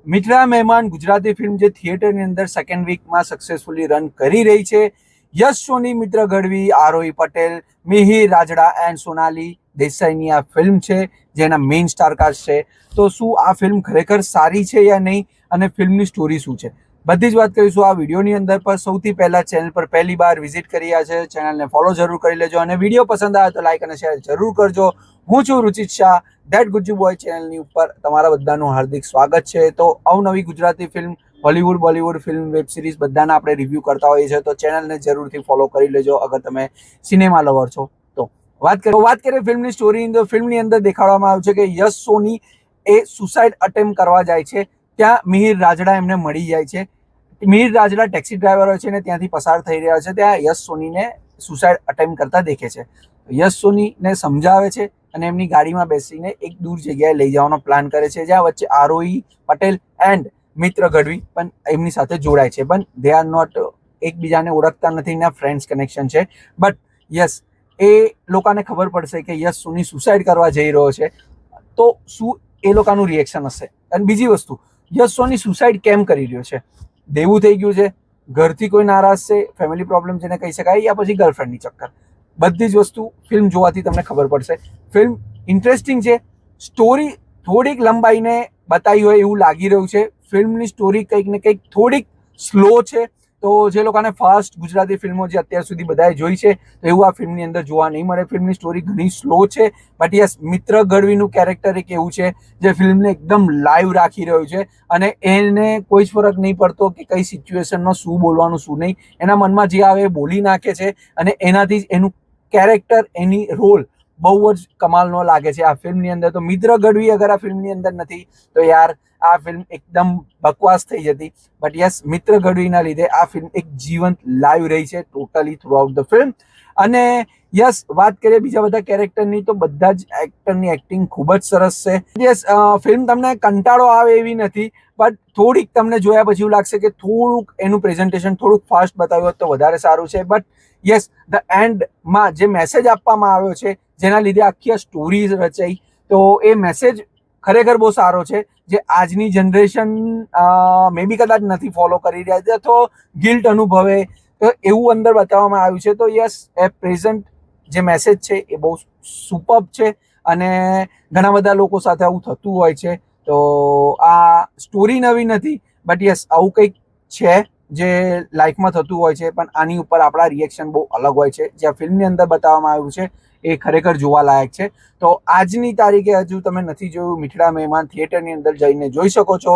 મિત્રા મહેમાન ગુજરાતી ફિલ્મ જે થિયેટરની અંદર સેકન્ડ વીકમાં સક્સેસફુલી રન કરી રહી છે. યશ સોની, મિત્ર ગઢવી, આરોહી પટેલ, મિહિર રાજડા એન્ડ સોનાલી દેસાઈની આ ફિલ્મ છે જેના મેઇન સ્ટારકાસ્ટ છે. તો શું આ ફિલ્મ ખરેખર સારી છે યા નહીં અને ફિલ્મની સ્ટોરી શું છે, બધી જ વાત કરીશું આ વિડીયોની અંદર. પર સૌથી પહેલા ચેનલ પર પહેલી વાર વિઝિટ કરી રહ્યા છે, ચેનલને ફોલો જરૂર કરી લેજો અને વિડીયો પસંદ આવે તો લાઈક અને શેર જરૂર કરજો. હું છું રુચિત શાહ, ધેટ ગુજ્જુ બોય ચેનલની ઉપર તમારા બધાનું હાર્દિક સ્વાગત છે. તો અવનવી Gujarati film, Hollywood, Bollywood film, web series બધાના આપણે રિવ્યૂ કરતા હોઈએ છીએ, તો ચેનલને જરૂરથી ફોલો કરી લેજો અગર તમે સિનેમા લવર છો તો. વાત કરીએ ફિલ્મની સ્ટોરીની, તો ફિલ્મની અંદર દેખાડવામાં આવ્યું છે કે યશ સોની એ સુસાઇડ અટેમ્પ્ટ કરવા જાય છે. ત્યાં મિહિર રાજડા એમને મળી જાય છે. મિહિર રાજડા ટેક્સી ડ્રાઈવર હોય છે ને ત્યાંથી પસાર થઈ રહ્યા છે. ત્યાં યશ સોનીને સુસાઇડ અટેમ્પ્ટ કરતા દેખે છે. યશ સોનીને સમજાવે છે અને એમની ગાડીમાં બેસીને એક દૂર જગ્યાએ લઈ જવાનો પ્લાન કરે છે, જ્યાં વચ્ચે આરોહી પટેલ એન્ડ મિત્ર ગઢવી પણ એમની સાથે જોડાય છે. પણ દે આર નોટ, એકબીજાને ઓળખતા નથી ને ફ્રેન્ડ્સ કનેક્શન છે. બટ યસ, એ લોકોને ખબર પડશે કે યશ સોની સુસાઇડ કરવા જઈ રહ્યો છે, તો શું એ લોકોનું રિએક્શન હશે. અને બીજી વસ્તુ, યશ સોની સુસાઇડ કેમ કરી રહ્યો છે? દેવું થઈ ગયું છે, ઘરથી કોઈ નારાજ છે, ફેમિલી પ્રોબ્લેમ જેને કહી શકાય, યા પછી ગર્લફ્રેન્ડની ચક્કર. બધી જ વસ્તુ ફિલ્મ જોવાથી તમને ખબર પડશે. ફિલ્મ ઇન્ટરેસ્ટિંગ છે, સ્ટોરી થોડીક લંબાઈને બતાવી હોય એવું લાગી રહ્યું છે. ફિલ્મની સ્ટોરી કંઈક ને કંઈક થોડીક સ્લો છે, તો જે લોકોને ફાસ્ટ ગુજરાતી ફિલ્મો જે અત્યાર સુધી બધાએ જોઈ છે તો એવું આ ફિલ્મની અંદર જોવા નહીં મળે. ફિલ્મની સ્ટોરી ઘણી સ્લો છે, બટ યસ, મિત્ર ગઢવીનું કેરેક્ટર એક એવું છે જે ફિલ્મને એકદમ લાઈવ રાખી રહ્યું છે અને એને કોઈ જ ફરક નહીં પડતો કે કઈ સિચ્યુએશનમાં શું બોલવાનું શું નહીં. એના મનમાં જે આવે એ બોલી નાખે છે અને એનાથી જ એનું કેરેક્ટર, એની રોલ બહુ જ કમાલનો લાગે છે આ ફિલ્મની અંદર. તો મિત્ર ગઢવી અગર આ ફિલ્મની અંદર નથી તો યાર આ ફિલ્મ એકદમ બકવાસ થઈ જતી. બટ યસ, મિત્ર ગઢવીના લીધે આ ફિલ્મ એક જીવંત લાઈવ રહી છે totally through out the film. અને યસ, વાત કરીએ બીજા બધા કેરેક્ટરની, તો બધા જ એક્ટરની એક્ટિંગ ખૂબ જ સરસ છે. યસ, ફિલ્મ તમને કંટાળો આવે એવી નથી, બટ થોડીક તમને જોયા પછી એવું લાગશે કે થોડુંક એનું પ્રેઝન્ટેશન થોડુંક ફાસ્ટ બતાવ્યું હોત તો વધારે સારું છે. બટ યસ, ધ એન્ડમાં જે મેસેજ આપવામાં આવ્યો છે, જેના લીધે આખી આ સ્ટોરી રચાઈ, તો એ મેસેજ ખરેખર બહુ સારો છે, જે આજની જનરેશન મે બી કદાચ નથી ફોલો કરી રહ્યા છે અથવા ગિલ્ટ અનુભવે, તો એવું અંદર બતાવવામાં આવ્યું છે. તો યસ, એ પ્રેઝન્ટ જે મેસેજ છે એ બહુ સુપર્બ છે અને ઘણા બધા લોકો સાથે આવું થતું હોય છે. તો આ સ્ટોરી નવી નથી, બટ યસ, આવું કંઈક છે જે લાઈફમાં થતું હોય છે, પણ આની ઉપર આપણા રિએક્શન બહુ અલગ હોય છે. જે આ ફિલ્મની અંદર બતાવવામાં આવ્યું છે એ ખરેખર જોવાલાયક છે. તો આજની તારીખે હજુ તમે નથી જોયું મિઠડા મહેમાન, થિયેટરની અંદર જઈને જોઈ શકો છો.